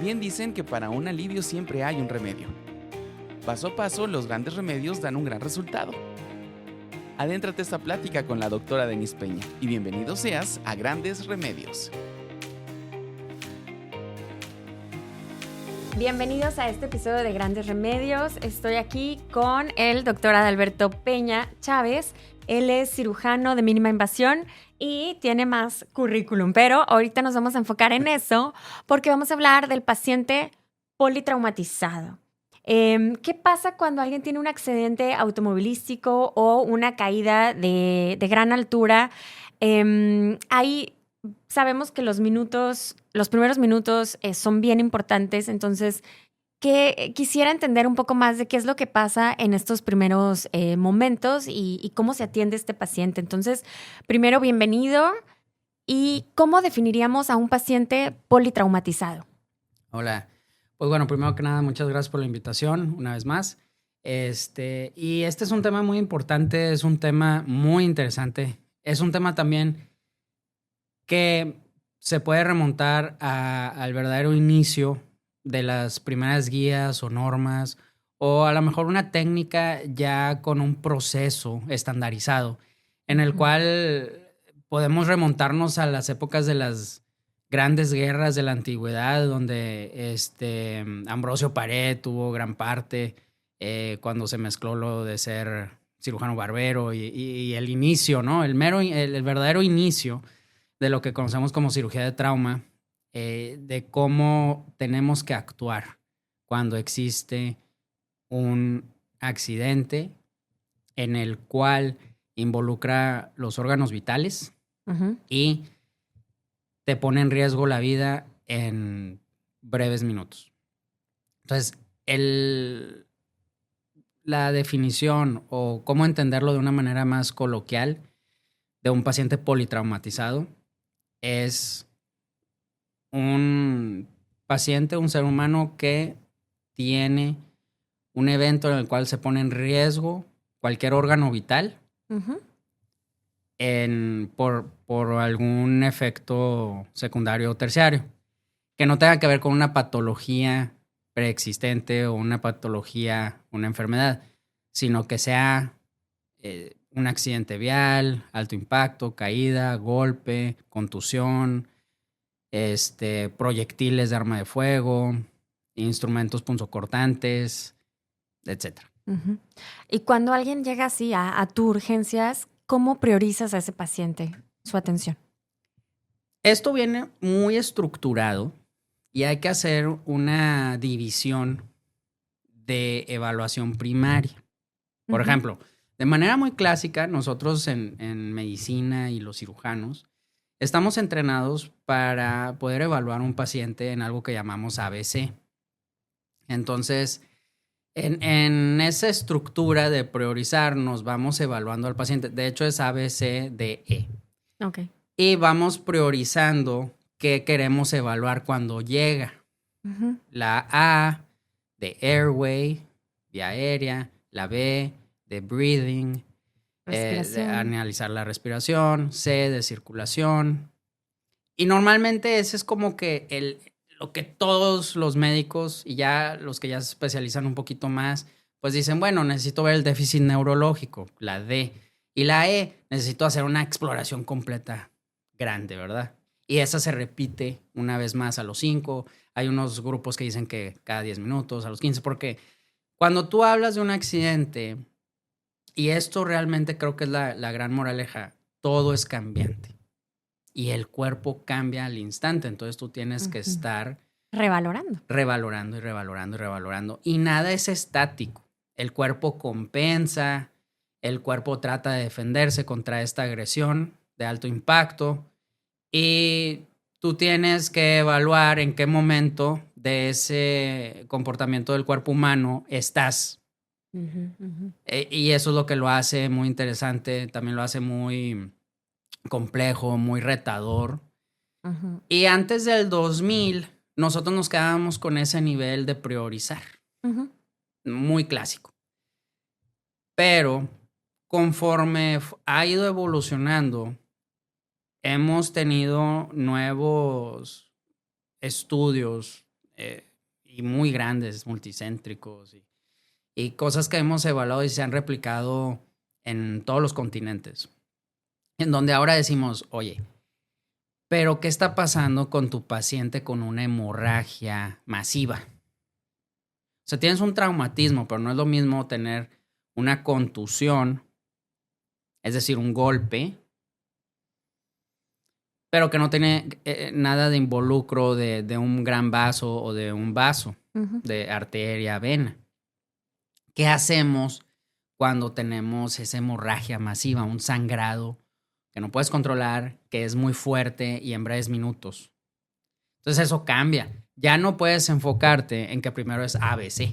bien dicen que para un alivio siempre hay un remedio. Paso a paso, los grandes remedios dan un gran resultado. Adéntrate a esta plática con la doctora Denise Peña y bienvenido seas a Grandes Remedios. Bienvenidos a este episodio de Grandes Remedios. Estoy aquí con el doctor Adalberto Peña Chávez. Él es cirujano de mínima invasión y tiene más currículum, pero ahorita nos vamos a enfocar en eso porque vamos a hablar del paciente politraumatizado. ¿Qué pasa cuando alguien tiene un accidente automovilístico o una caída de gran altura? Sabemos que los primeros minutos son bien importantes, entonces quisiera entender un poco más de qué es lo que pasa en estos primeros momentos y cómo se atiende este paciente. Entonces, primero, bienvenido. ¿Y cómo definiríamos a un paciente politraumatizado? Hola. Pues bueno, primero que nada, muchas gracias por la invitación una vez más. Y este es un tema muy importante, es un tema muy interesante. Es un tema también que se puede remontar al verdadero inicio de las primeras guías o normas, o a lo mejor una técnica ya con un proceso estandarizado, en el cual podemos remontarnos a las épocas de las grandes guerras de la antigüedad, donde Ambrosio Paré tuvo gran parte cuando se mezcló lo de ser cirujano barbero y el inicio, ¿no? El verdadero inicio de lo que conocemos como cirugía de trauma, de cómo tenemos que actuar cuando existe un accidente en el cual involucra los órganos vitales y te pone en riesgo la vida en breves minutos. Entonces, la definición o cómo entenderlo de una manera más coloquial de un paciente politraumatizado es un paciente, un ser humano que tiene un evento en el cual se pone en riesgo cualquier órgano vital por algún efecto secundario o terciario, que no tenga que ver con una patología preexistente o una patología, una enfermedad, sino que sea un accidente vial, alto impacto, caída, golpe, contusión, proyectiles de arma de fuego, instrumentos punzocortantes, etc. Y cuando alguien llega así a tu urgencias, ¿cómo priorizas a ese paciente, su atención? Esto viene muy estructurado y hay que hacer una división de evaluación primaria. Por ejemplo, de manera muy clásica, nosotros en medicina y los cirujanos estamos entrenados para poder evaluar un paciente en algo que llamamos ABC. Entonces, en esa estructura de priorizar, nos vamos evaluando al paciente. De hecho, es ABCDE. Okay. Y vamos priorizando qué queremos evaluar cuando llega. La A de airway, vía aérea. La B de breathing, de analizar la respiración. C de circulación. Y normalmente ese es como que lo que todos los médicos y ya los que ya se especializan un poquito más, pues dicen, bueno, necesito ver el déficit neurológico, la D. Y la E, necesito hacer una exploración completa grande, ¿verdad? Y esa se repite una vez más a los 5. Hay unos grupos que dicen que cada 10 minutos, a los 15, porque cuando tú hablas de un accidente, y esto realmente creo que es la gran moraleja, todo es cambiante. Y el cuerpo cambia al instante. Entonces tú tienes que estar revalorando. Revalorando y revalorando y revalorando. Y nada es estático. El cuerpo compensa, el cuerpo trata de defenderse contra esta agresión de alto impacto. Y tú tienes que evaluar en qué momento de ese comportamiento del cuerpo humano estás. Y eso es lo que lo hace muy interesante. También lo hace muy complejo, muy retador. Y antes del 2000, nosotros nos quedábamos con ese nivel de priorizar. Muy clásico. Pero conforme ha ido evolucionando, hemos tenido nuevos estudios y muy grandes, multicéntricos y cosas que hemos evaluado y se han replicado en todos los continentes. En donde ahora decimos, oye, pero ¿qué está pasando con tu paciente con una hemorragia masiva? O sea, tienes un traumatismo, pero no es lo mismo tener una contusión, es decir, un golpe, pero que no tiene nada de involucro de un gran vaso o de un vaso, de arteria, vena. ¿Qué hacemos cuando tenemos esa hemorragia masiva, un sangrado que no puedes controlar, que es muy fuerte y en breves minutos? Entonces eso cambia. Ya no puedes enfocarte en que primero es ABC.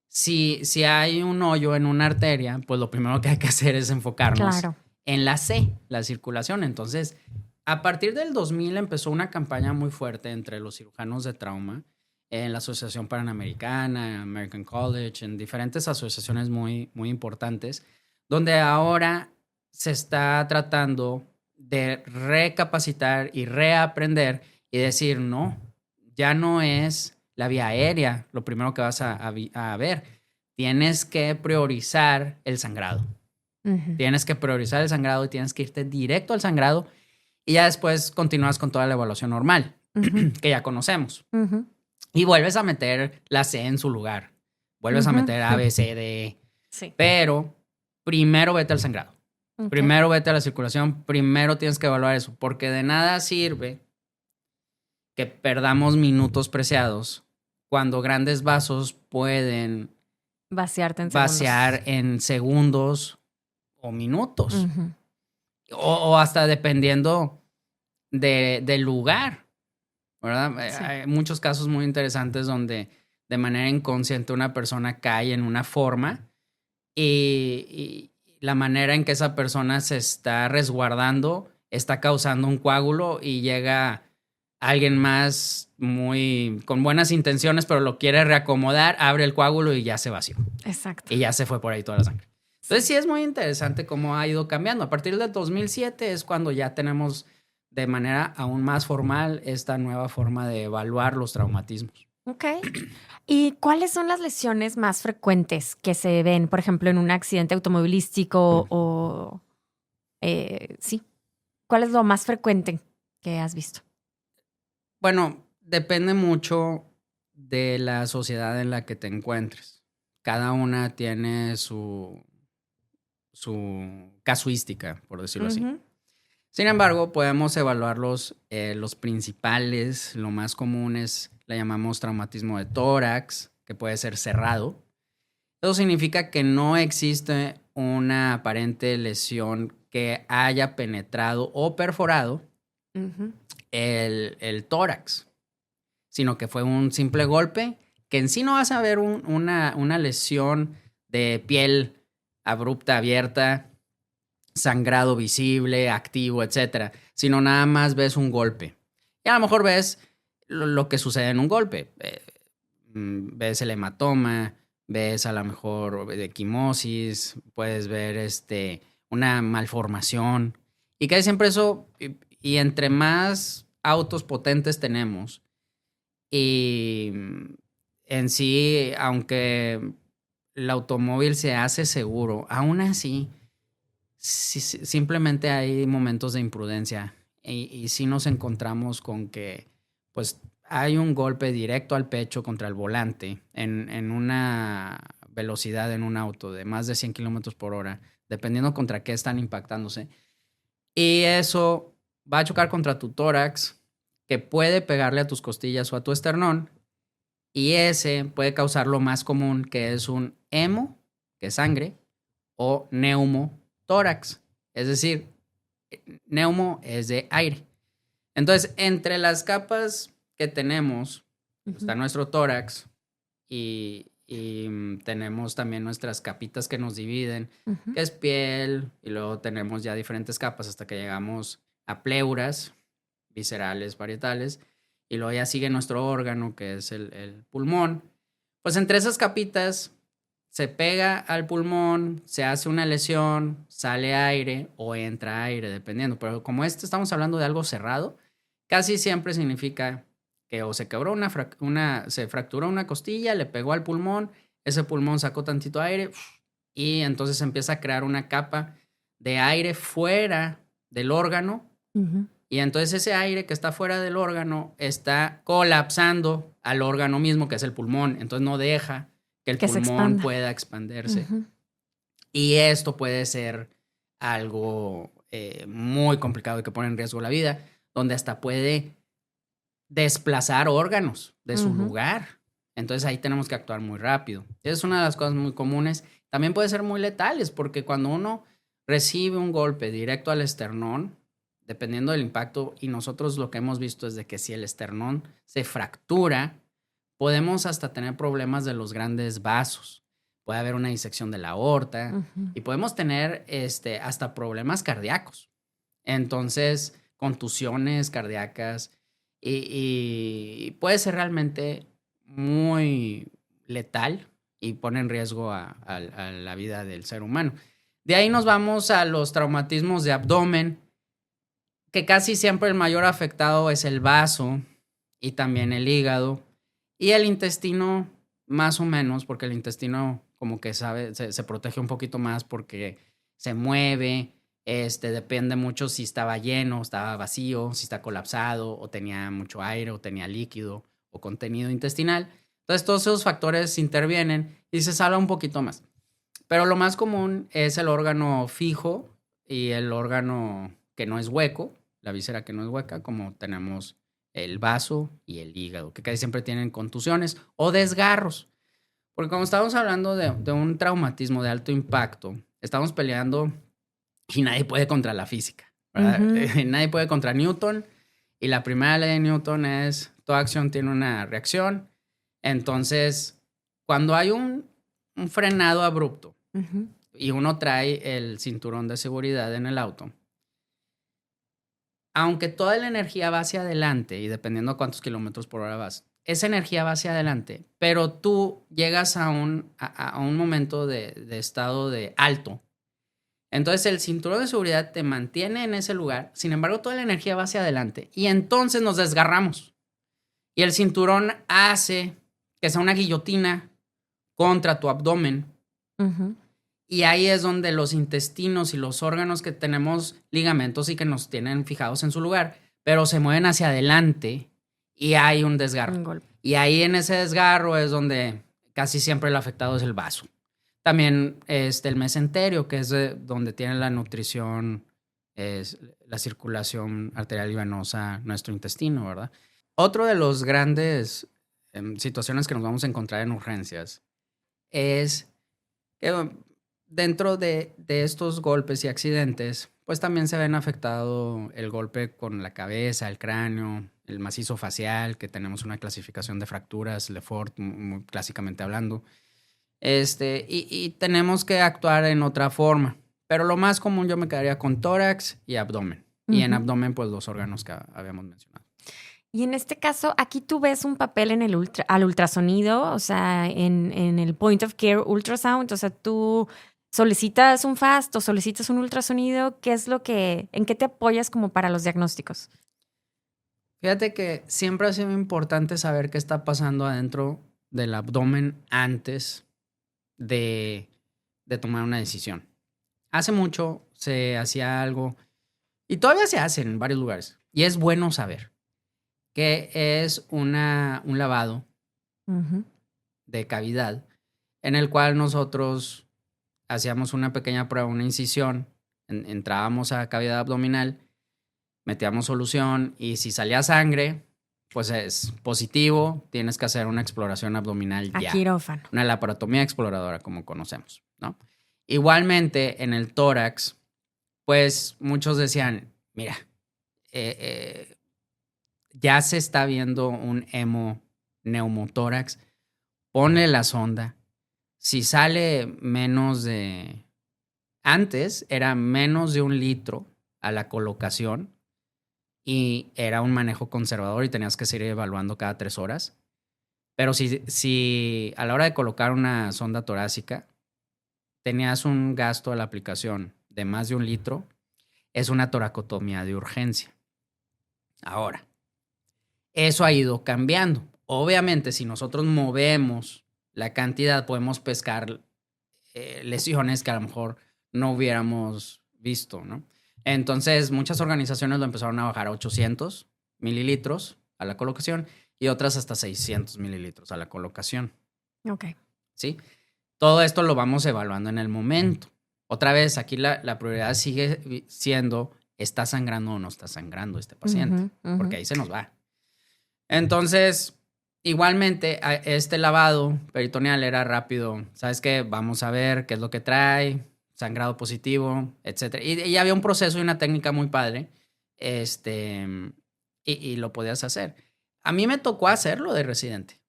Si hay un hoyo en una arteria, pues lo primero que hay que hacer es enfocarnos en la C, la circulación. Entonces, a partir del 2000 empezó una campaña muy fuerte entre los cirujanos de trauma, en la Asociación Panamericana, American College, en diferentes asociaciones muy, muy importantes, donde ahora se está tratando de recapacitar y reaprender y decir, no, ya no es la vía aérea lo primero que vas a ver. Tienes que priorizar el sangrado. Tienes que priorizar el sangrado y tienes que irte directo al sangrado y ya después continúas con toda la evaluación normal que ya conocemos. Y vuelves a meter la C en su lugar. Vuelves a meter A, B, C, D. Sí. Pero primero vete al sangrado. Primero vete a la circulación. Primero tienes que evaluar eso. Porque de nada sirve que perdamos minutos preciados cuando grandes vasos pueden vaciar en segundos o minutos. O hasta dependiendo del lugar. ¿Verdad? Sí. Hay muchos casos muy interesantes donde de manera inconsciente una persona cae en una forma y la manera en que esa persona se está resguardando está causando un coágulo y llega alguien más con buenas intenciones, pero lo quiere reacomodar, abre el coágulo y ya se vació. Exacto. Y ya se fue por ahí toda la sangre. Entonces sí es muy interesante cómo ha ido cambiando. A partir del 2007 es cuando ya tenemos de manera aún más formal esta nueva forma de evaluar los traumatismos. Ok. ¿Y cuáles son las lesiones más frecuentes que se ven, por ejemplo, en un accidente automovilístico o... sí. ¿Cuál es lo más frecuente que has visto? Bueno, depende mucho de la sociedad en la que te encuentres. Cada una tiene su casuística, por decirlo así. Sin embargo, podemos evaluar los principales. Lo más común le llamamos traumatismo de tórax, que puede ser cerrado. Eso significa que no existe una aparente lesión que haya penetrado o perforado el tórax, sino que fue un simple golpe, que en sí no vas a ver una lesión de piel abrupta, abierta, sangrado visible, activo, etcétera, sino nada más ves un golpe. Y a lo mejor ves lo que sucede en un golpe. Ves el hematoma, ves a lo mejor equimosis, puedes ver una malformación. Y casi siempre eso, y entre más autos potentes tenemos, y en sí, aunque el automóvil se hace seguro, aún así, simplemente hay momentos de imprudencia y sí nos encontramos con que pues hay un golpe directo al pecho contra el volante en una velocidad en un auto de más de 100 kilómetros por hora, dependiendo contra qué están impactándose. Y eso va a chocar contra tu tórax, que puede pegarle a tus costillas o a tu esternón, y ese puede causar lo más común, que es un hemo, que es sangre, o neumotórax, es decir, neumo es de aire. Entonces, entre las capas que tenemos, está nuestro tórax y tenemos también nuestras capitas que nos dividen, que es piel, y luego tenemos ya diferentes capas hasta que llegamos a pleuras, viscerales, parietales, y luego ya sigue nuestro órgano, que es el pulmón. Pues entre esas capitas se pega al pulmón, se hace una lesión, sale aire o entra aire, dependiendo. Pero como estamos hablando de algo cerrado, casi siempre significa que o se quebró se fracturó una costilla, le pegó al pulmón, ese pulmón sacó tantito aire y entonces empieza a crear una capa de aire fuera del órgano. Ujú. Y entonces ese aire que está fuera del órgano está colapsando al órgano mismo, que es el pulmón. Entonces no deja que el Que se pulmón expanda. pueda expandirse. Ujú. Y esto puede ser algo muy complicado y que pone en riesgo la vida, donde hasta puede desplazar órganos de su Ujú. lugar. Entonces ahí tenemos que actuar muy rápido. Es una de las cosas muy comunes. También puede ser muy letales, porque cuando uno recibe un golpe directo al esternón, dependiendo del impacto, y nosotros lo que hemos visto es de que si el esternón se fractura, podemos hasta tener problemas de los grandes vasos. Puede haber una disección de la aorta Ujú. y podemos tener hasta problemas cardíacos. Entonces, contusiones cardíacas y puede ser realmente muy letal y pone en riesgo a la vida del ser humano. De ahí nos vamos a los traumatismos de abdomen, que casi siempre el mayor afectado es el vaso y también el hígado y el intestino más o menos, porque el intestino como que se protege un poquito más porque se mueve, depende mucho si estaba lleno, estaba vacío, si está colapsado o tenía mucho aire o tenía líquido o contenido intestinal. Entonces todos esos factores intervienen y se salva un poquito más. Pero lo más común es el órgano fijo y el órgano que no es hueco, la víscera que no es hueca, como tenemos el vaso y el hígado, que casi siempre tienen contusiones o desgarros. Porque como estamos hablando de un traumatismo de alto impacto, estamos peleando y nadie puede contra la física, ¿verdad? Ujú. Nadie puede contra Newton. Y la primera ley de Newton es, toda acción tiene una reacción. Entonces, cuando hay un frenado abrupto Ujú. y uno trae el cinturón de seguridad en el auto, aunque toda la energía va hacia adelante y dependiendo a cuántos kilómetros por hora vas, esa energía va hacia adelante, pero tú llegas a un momento de estado de alto. Entonces el cinturón de seguridad te mantiene en ese lugar, sin embargo toda la energía va hacia adelante y entonces nos desgarramos. Y el cinturón hace que sea una guillotina contra tu abdomen. Ujú. Y ahí es donde los intestinos y los órganos que tenemos ligamentos y que nos tienen fijados en su lugar, pero se mueven hacia adelante y hay un desgarro. Un golpe. Y ahí en ese desgarro es donde casi siempre el afectado es el vaso. También el mesenterio, que es donde tiene la nutrición, es la circulación arterial y venosa, nuestro intestino, ¿verdad? Otro de los grandes situaciones que nos vamos a encontrar en urgencias es que dentro de estos golpes y accidentes, pues también se ven afectado el golpe con la cabeza, el cráneo, el macizo facial, que tenemos una clasificación de fracturas, Lefort, muy clásicamente hablando. Y tenemos que actuar en otra forma. Pero lo más común yo me quedaría con tórax y abdomen. Y en Ujú. abdomen, pues los órganos que habíamos mencionado. Y en este caso, aquí tú ves un papel en el al ultrasonido, o sea, en el point of care ultrasound, o sea, tú solicitas un FAST o solicitas un ultrasonido, ¿qué es en qué te apoyas como para los diagnósticos? Fíjate que siempre ha sido importante saber qué está pasando adentro del abdomen antes de tomar una decisión. Hace mucho se hacía algo, y todavía se hace en varios lugares, y es bueno saber que es un lavado Ujú. de cavidad en el cual nosotros hacíamos una pequeña prueba, una incisión, entrábamos a cavidad abdominal, metíamos solución y si salía sangre, pues es positivo, tienes que hacer una exploración abdominal A ya. quirófano. Una laparotomía exploradora, como conocemos, ¿no? Igualmente, en el tórax, pues muchos decían, mira, ya se está viendo un neumotórax, ponle la sonda. Si sale menos de... Antes era menos de 1 litro a la colocación y era un manejo conservador y tenías que seguir evaluando cada 3 horas. Pero si a la hora de colocar una sonda torácica tenías un gasto a la aplicación de más de 1 litro, es una toracotomía de urgencia. Ahora, Eso ha ido cambiando. Obviamente, si nosotros movemos la cantidad, podemos pescar lesiones que a lo mejor no hubiéramos visto, ¿no? Entonces, muchas organizaciones lo empezaron a bajar a 800 mililitros a la colocación y otras hasta 600 mililitros a la colocación. Ok. ¿Sí? Todo esto lo vamos evaluando en el momento. Otra vez, aquí la prioridad sigue siendo, ¿está sangrando o no está sangrando este paciente? Porque ahí se nos va. Entonces, igualmente, este lavado peritoneal era rápido. ¿Sabes qué? Vamos a ver qué es lo que trae, sangrado positivo, etc. Y había un proceso y una técnica muy padre, y lo podías hacer. A mí me tocó hacerlo de residente,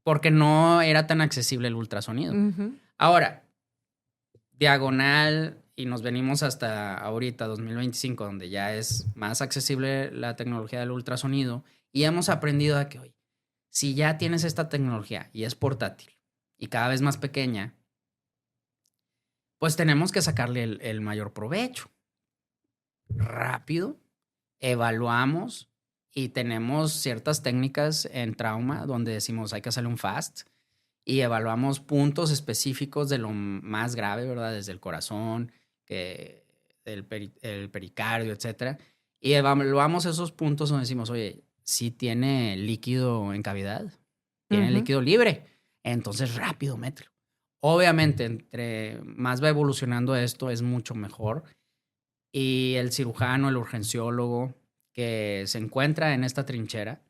porque no era tan accesible el ultrasonido. Ahora, diagonal, y nos venimos hasta ahorita, 2025, donde ya es más accesible la tecnología del ultrasonido, y hemos aprendido a que, oye, si ya tienes esta tecnología y es portátil y cada vez más pequeña, pues tenemos que sacarle el mayor provecho. Rápido, evaluamos y tenemos ciertas técnicas en trauma donde decimos hay que hacerle un FAST y evaluamos puntos específicos de lo más grave, ¿verdad? Desde el corazón, el pericardio, etcétera. Y evaluamos esos puntos donde decimos, oye, si tiene líquido en cavidad, tiene líquido libre, entonces rápido, mételo. Obviamente, entre más va evolucionando esto, es mucho mejor. Y el cirujano, el urgenciólogo que se encuentra en esta trinchera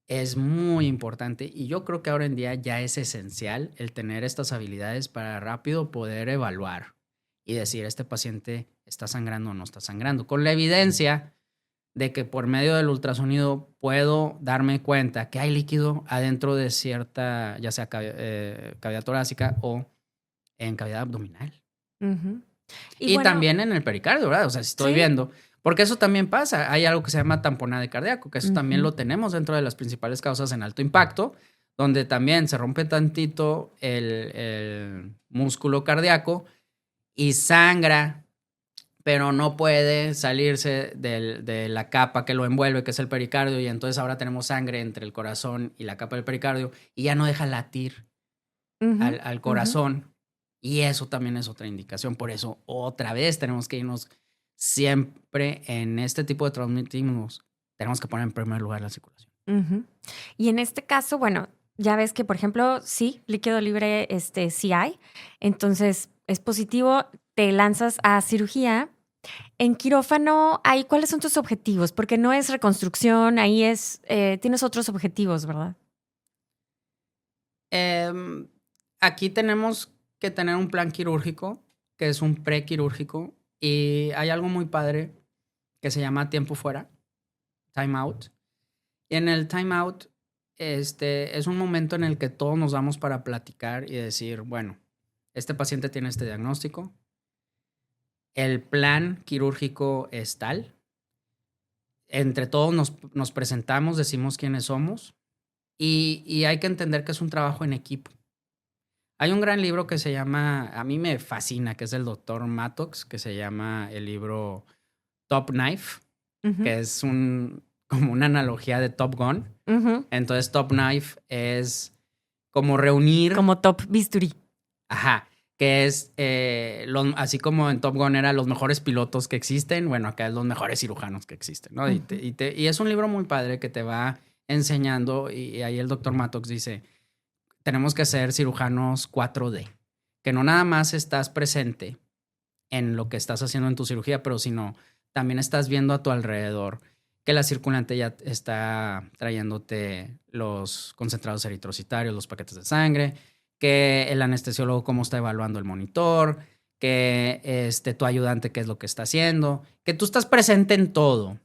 es muy importante. Y yo creo que ahora en día ya es esencial el tener estas habilidades para rápido poder evaluar y decir, este paciente está sangrando o no está sangrando. Con la evidencia de que por medio del ultrasonido puedo darme cuenta que hay líquido adentro de cierta, ya sea cavidad torácica o en cavidad abdominal. Y bueno, también en el pericardio, ¿verdad? O sea, si estoy viendo, porque eso también pasa. Hay algo que se llama tamponade cardíaco, que eso también lo tenemos dentro de las principales causas en alto impacto, donde también se rompe tantito el músculo cardíaco y sangra, pero no puede salirse de la capa que lo envuelve, que es el pericardio, y entonces ahora tenemos sangre entre el corazón y la capa del pericardio y ya no deja latir al corazón. Y eso también es otra indicación. Por eso, otra vez, tenemos que irnos siempre en este tipo de traumatismos. Tenemos que poner en primer lugar la circulación. Y en este caso, bueno, ya ves que, por ejemplo, sí, líquido libre sí hay. Entonces, es positivo, te lanzas a cirugía. En quirófano, ahí, ¿cuáles son tus objetivos? Porque no es reconstrucción, ahí tienes otros objetivos, ¿verdad? Aquí tenemos que tener un plan quirúrgico, que es un prequirúrgico, y hay algo muy padre que se llama tiempo fuera, time out. Y en el time out es un momento en el que todos nos damos para platicar y decir, bueno, este paciente tiene este diagnóstico, el plan quirúrgico es tal, entre todos nos presentamos, decimos quiénes somos, y hay que entender que es un trabajo en equipo. Hay un gran libro que se llama, a mí me fascina, que es del doctor Mattox, que se llama el libro Top Knife, que es como una analogía de Top Gun. Entonces, Top Knife es como reunir... Como Top Bisturí. Ajá, que es, así como en Top Gun eran los mejores pilotos que existen, bueno, acá es los mejores cirujanos que existen, ¿no? Y es un libro muy padre que te va enseñando, y ahí el doctor Mattox dice... Tenemos que ser cirujanos 4D, que no nada más estás presente en lo que estás haciendo en tu cirugía, pero sino también estás viendo a tu alrededor que la circulante ya está trayéndote los concentrados eritrocitarios, los paquetes de sangre, que el anestesiólogo cómo está evaluando el monitor, que tu ayudante qué es lo que está haciendo, que tú estás presente en todo,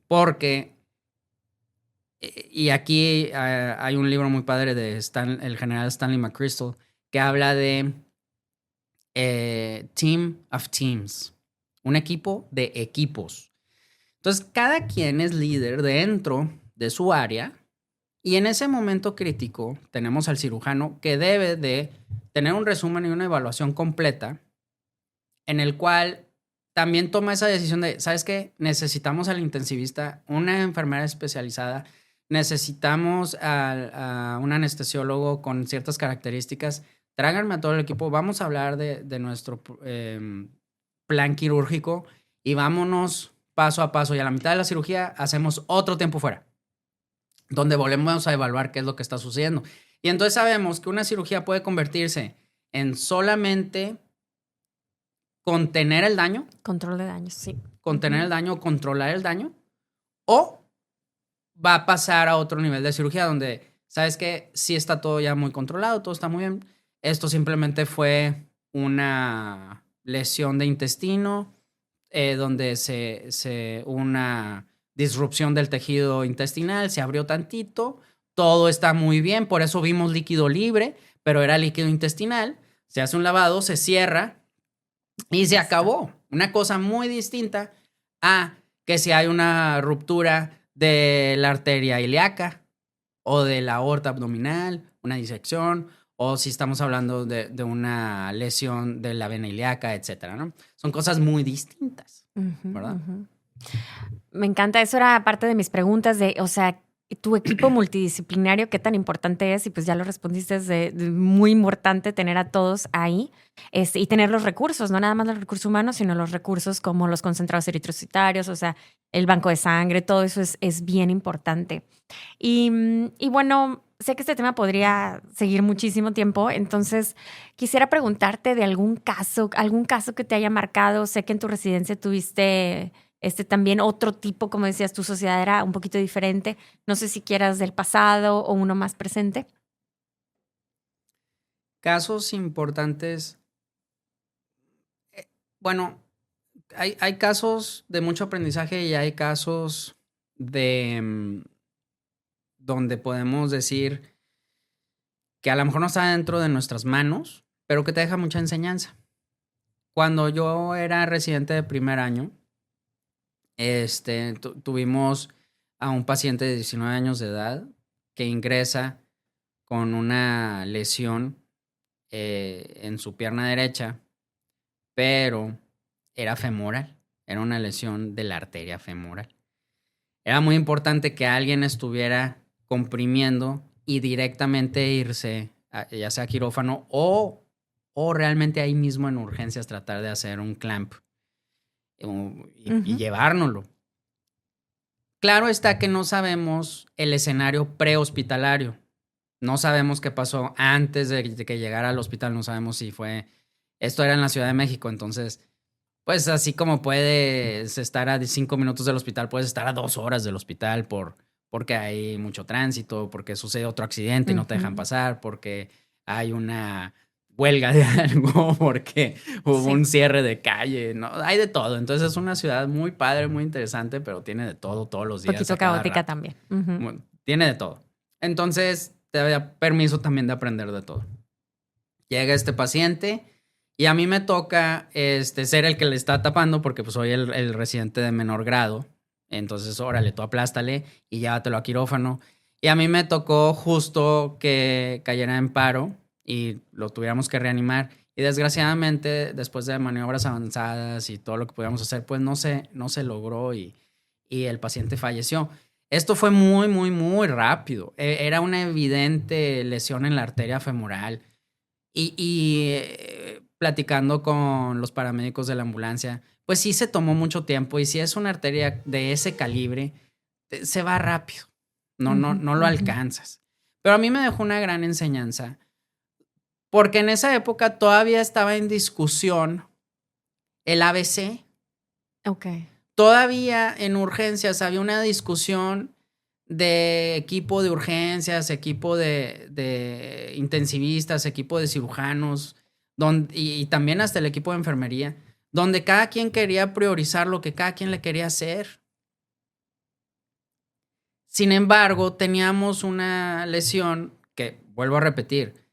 porque... Y aquí hay un libro muy padre de el general Stanley McChrystal que habla de Team of Teams, un equipo de equipos. Entonces, cada quien es líder dentro de su área y en ese momento crítico tenemos al cirujano que debe de tener un resumen y una evaluación completa en el cual también toma esa decisión de, ¿sabes qué? Necesitamos al intensivista, una enfermera especializada, necesitamos a un anestesiólogo con ciertas características. Tráiganme a todo el equipo, vamos a hablar de nuestro plan quirúrgico y vámonos paso a paso. Y a la mitad de la cirugía hacemos otro tiempo fuera, donde volvemos a evaluar qué es lo que está sucediendo. Y entonces sabemos que una cirugía puede convertirse en solamente contener el daño. Control de daños, sí. Contener el daño o controlar el daño. O va a pasar a otro nivel de cirugía donde, ¿sabes qué? Sí está todo ya muy controlado, todo está muy bien. Esto simplemente fue una lesión de intestino, donde una disrupción del tejido intestinal, se abrió tantito, todo está muy bien, por eso vimos líquido libre, pero era líquido intestinal, se hace un lavado, se cierra y se acabó. Una cosa muy distinta a que si hay una ruptura de la arteria ilíaca o de la aorta abdominal, una disección, o si estamos hablando de una lesión de la vena ilíaca, etcétera, ¿no? Son cosas muy distintas, ¿verdad? Me encanta, eso era parte de mis preguntas de, o sea, tu equipo multidisciplinario, qué tan importante es, y pues ya lo respondiste, es muy importante tener a todos ahí y tener los recursos, no nada más los recursos humanos, sino los recursos como los concentrados eritrocitarios, o sea, el banco de sangre, todo eso es bien importante. Y bueno, sé que este tema podría seguir muchísimo tiempo, entonces quisiera preguntarte de algún caso que te haya marcado. Sé que en tu residencia tuviste también otro tipo, como decías, tu sociedad era un poquito diferente. No sé si quieras del pasado o uno más presente. Casos importantes. Bueno, hay casos de mucho aprendizaje y hay casos de donde podemos decir que a lo mejor no está dentro de nuestras manos, pero que te deja mucha enseñanza. Cuando yo era residente de primer año, tuvimos a un paciente de 19 años de edad que ingresa con una lesión en su pierna derecha, pero era femoral, era una lesión de la arteria femoral. Era muy importante que alguien estuviera comprimiendo y directamente irse, ya sea a quirófano o realmente ahí mismo en urgencias tratar de hacer un clamp y llevárnoslo. Claro está que no sabemos el escenario prehospitalario. No sabemos qué pasó antes de que llegara al hospital. No sabemos si fue... Esto era en la Ciudad de México, entonces... Pues así como puedes estar a 5 minutos del hospital, puedes estar a 2 horas del hospital porque hay mucho tránsito, porque sucede otro accidente y no te dejan pasar, porque hay una huelga de algo, porque hubo un cierre de calle, ¿no? Hay de todo. Entonces es una ciudad muy padre, muy interesante, pero tiene de todo todos los días. Un poquito caótica también. Tiene de todo. Entonces te da permiso también de aprender de todo. Llega este paciente y a mí me toca ser el que le está tapando porque pues soy el residente de menor grado. Entonces, órale, tú aplástale y llévatelo a quirófano. Y a mí me tocó justo que cayera en paro y lo tuviéramos que reanimar. Y desgraciadamente, después de maniobras avanzadas y todo lo que pudiéramos hacer, pues no se logró y el paciente falleció. Esto fue muy, muy, muy rápido. Era una evidente lesión en la arteria femoral. Platicando con los paramédicos de la ambulancia, pues sí se tomó mucho tiempo y si es una arteria de ese calibre, se va rápido. No lo alcanzas. Pero a mí me dejó una gran enseñanza porque en esa época todavía estaba en discusión el ABC. Ok. Todavía en urgencias había una discusión de equipo de urgencias, equipo de intensivistas, equipo de cirujanos, y también hasta el equipo de enfermería, donde cada quien quería priorizar lo que cada quien le quería hacer. Sin embargo, teníamos una lesión que, vuelvo a repetir,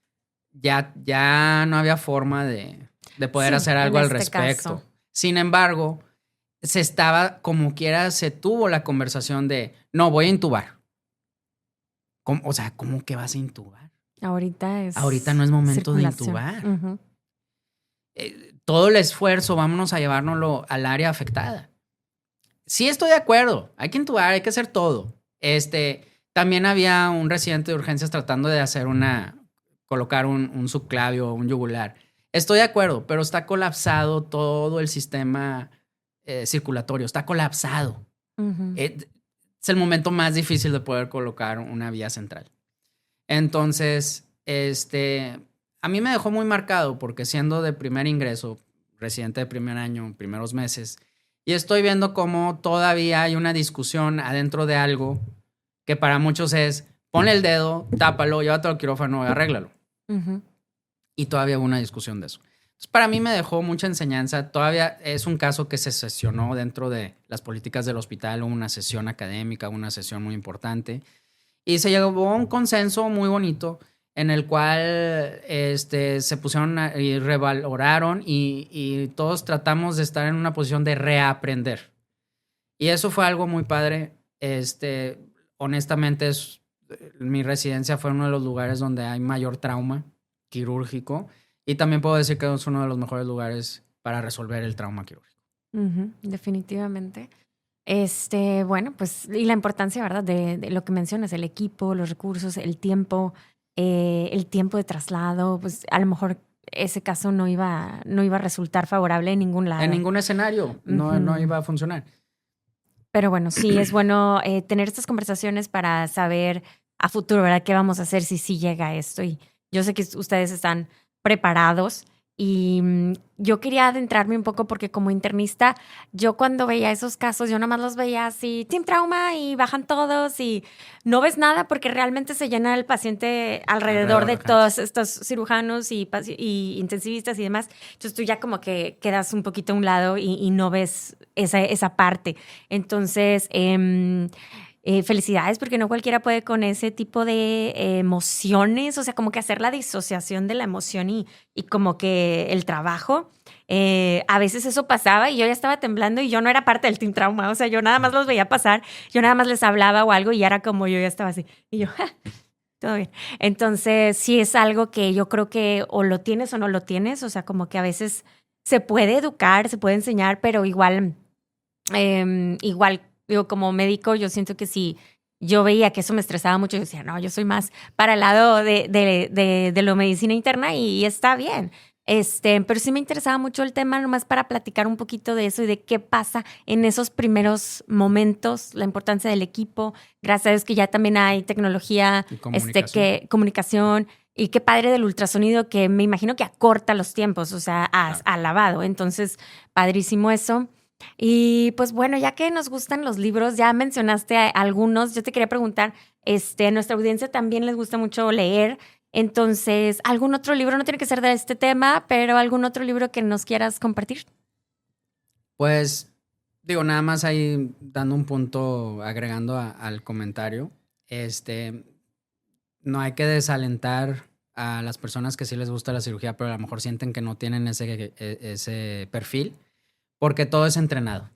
ya no había forma de poder hacer algo al respecto. Caso. Sin embargo, como quiera, se tuvo la conversación de, no, voy a intubar. O sea, ¿cómo que vas a intubar? Ahorita no es momento de intubar. todo el esfuerzo, vámonos a llevárnoslo al área afectada. Sí estoy de acuerdo, hay que intubar, hay que hacer todo. También había un residente de urgencias tratando de hacer colocar un subclavio, un yugular. Estoy de acuerdo, pero está colapsado todo el sistema circulatorio, está colapsado. Ujú. Es el momento más difícil de poder colocar una vía central. Entonces, a mí me dejó muy marcado porque siendo de primer ingreso, residente de primer año, primeros meses, y estoy viendo cómo todavía hay una discusión adentro de algo que para muchos es, ponle el dedo, tápalo, llévatelo al quirófano y arréglalo. Ujú. Y todavía hubo una discusión de eso. Entonces, para mí me dejó mucha enseñanza. Todavía es un caso que se sesionó dentro de las políticas del hospital, hubo una sesión académica, una sesión muy importante. Y se llegó a un consenso muy bonito en el cual se pusieron y revaloraron y todos tratamos de estar en una posición de reaprender. Y eso fue algo muy padre. Honestamente, mi residencia fue uno de los lugares donde hay mayor trauma quirúrgico y también puedo decir que es uno de los mejores lugares para resolver el trauma quirúrgico. Ujú, definitivamente. Bueno, pues, y la importancia, ¿verdad? De lo que mencionas, el equipo, los recursos, el tiempo de traslado, pues a lo mejor ese caso no iba a resultar favorable en ningún lado. En ningún escenario no iba a funcionar. Pero bueno, sí es bueno tener estas conversaciones para saber a futuro, ¿verdad? ¿Qué vamos a hacer si sí llega esto? Y yo sé que ustedes están preparados y yo quería adentrarme un poco porque como internista, yo cuando veía esos casos, yo nada más los veía así, Team Trauma y bajan todos y no ves nada porque realmente se llena el paciente alrededor de todos estos cirujanos y intensivistas y demás. Entonces tú ya como que quedas un poquito a un lado y no ves esa parte. Entonces, felicidades porque no cualquiera puede con ese tipo de emociones, o sea, como que hacer la disociación de la emoción y como que el trabajo. A veces eso pasaba y yo ya estaba temblando y yo no era parte del Team Trauma, o sea, yo nada más los veía pasar, yo nada más les hablaba o algo y era como yo ya estaba así y yo, todo bien. Entonces, sí es algo que yo creo que o lo tienes o no lo tienes, o sea, como que a veces se puede educar, se puede enseñar, pero igual, digo, como médico, yo siento que si yo veía que eso me estresaba mucho, yo decía, no, yo soy más para el lado de lo medicina interna y está bien. Pero sí me interesaba mucho el tema, nomás para platicar un poquito de eso y de qué pasa en esos primeros momentos, la importancia del equipo. Gracias a Dios que ya también hay tecnología, comunicación y qué padre del ultrasonido que me imagino que acorta los tiempos, o sea, al lavado. Entonces, padrísimo eso. Y pues bueno, ya que nos gustan los libros, ya mencionaste algunos, yo te quería preguntar, a nuestra audiencia también les gusta mucho leer, entonces, ¿algún otro libro? No tiene que ser de este tema, pero ¿algún otro libro que nos quieras compartir? Pues, digo, nada más ahí dando un punto, agregando al comentario, no hay que desalentar a las personas que sí les gusta la cirugía, pero a lo mejor sienten que no tienen ese perfil. Porque todo es entrenado.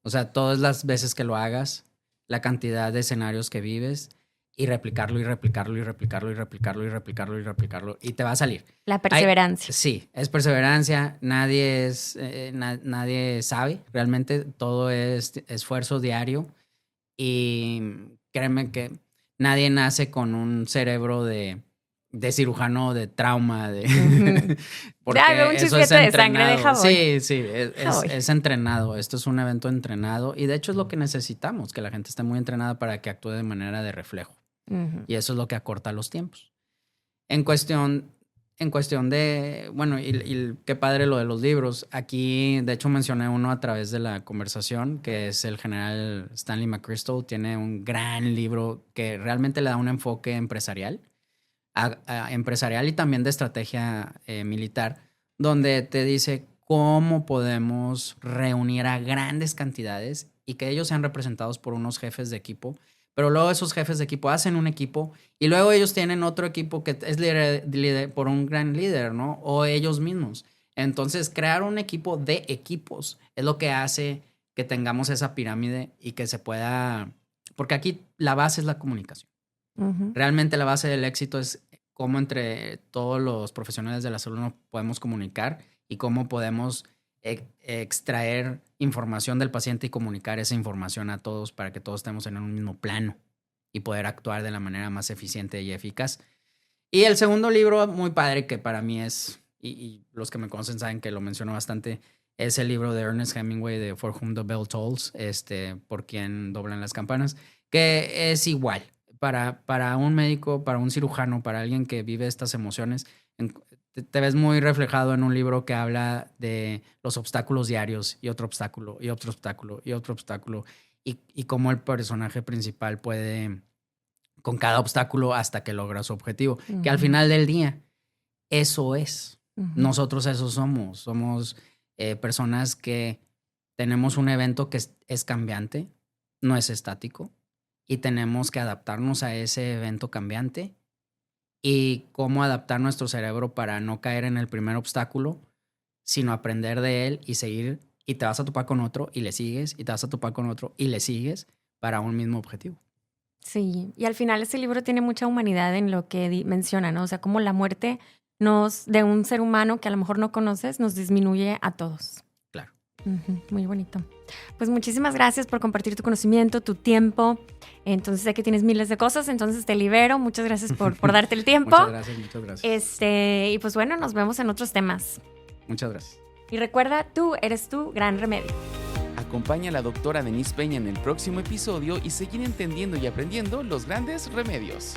O sea, todas las veces que lo hagas, la cantidad de escenarios que vives y replicarlo y replicarlo y replicarlo y replicarlo y replicarlo y replicarlo y te va a salir. La perseverancia. Sí, es perseverancia. Nadie sabe. Realmente todo es esfuerzo diario y créeme que nadie nace con un cerebro de cirujano, de trauma, porque un eso chisguete es de sangre, deja voy. Sí, es entrenado. Esto es un evento entrenado y de hecho es lo que necesitamos, que la gente esté muy entrenada para que actúe de manera de reflejo. Uh-huh. Y eso es lo que acorta los tiempos. En cuestión de, bueno, y qué padre lo de los libros. Aquí, de hecho, mencioné uno a través de la conversación, que es el general Stanley McChrystal. Tiene un gran libro que realmente le da un enfoque empresarial y también de estrategia militar, donde te dice cómo podemos reunir a grandes cantidades y que ellos sean representados por unos jefes de equipo, pero luego esos jefes de equipo hacen un equipo y luego ellos tienen otro equipo que es lider por un gran líder, ¿no? O ellos mismos. Entonces, crear un equipo de equipos es lo que hace que tengamos esa pirámide y que se pueda... Porque aquí la base es la comunicación. Uh-huh. Realmente la base del éxito es cómo entre todos los profesionales de la salud nos podemos comunicar y cómo podemos extraer información del paciente y comunicar esa información a todos para que todos estemos en un mismo plano y poder actuar de la manera más eficiente y eficaz. Y el segundo libro, muy padre, que para mí es, y los que me conocen saben que lo menciono bastante, es el libro de Ernest Hemingway de For Whom the Bell Tolls, por quien doblan las campanas, que es igual para un médico, para un cirujano, para alguien que vive estas emociones. Te ves muy reflejado en un libro que habla de los obstáculos diarios y otro obstáculo y otro obstáculo y otro obstáculo y cómo el personaje principal puede con cada obstáculo hasta que logra su objetivo. Uh-huh. Que al final del día, eso es. Uh-huh. Nosotros eso somos. Somos personas que tenemos un evento que es cambiante, no es estático, y tenemos que adaptarnos a ese evento cambiante y cómo adaptar nuestro cerebro para no caer en el primer obstáculo, sino aprender de él y seguir, y te vas a topar con otro y le sigues, y te vas a topar con otro y le sigues para un mismo objetivo. Sí, y al final este libro tiene mucha humanidad en lo que menciona, ¿no? O sea, cómo la muerte de un ser humano que a lo mejor no conoces nos disminuye a todos. Claro. Uh-huh, muy bonito. Pues muchísimas gracias por compartir tu conocimiento, tu tiempo. Entonces sé que tienes miles de cosas, entonces te libero. Muchas gracias por darte el tiempo. Muchas gracias. Y pues bueno, nos vemos en otros temas. Muchas gracias. Y recuerda, tú eres tu gran remedio. Acompaña a la doctora Denise Peña en el próximo episodio y seguir entendiendo y aprendiendo los grandes remedios.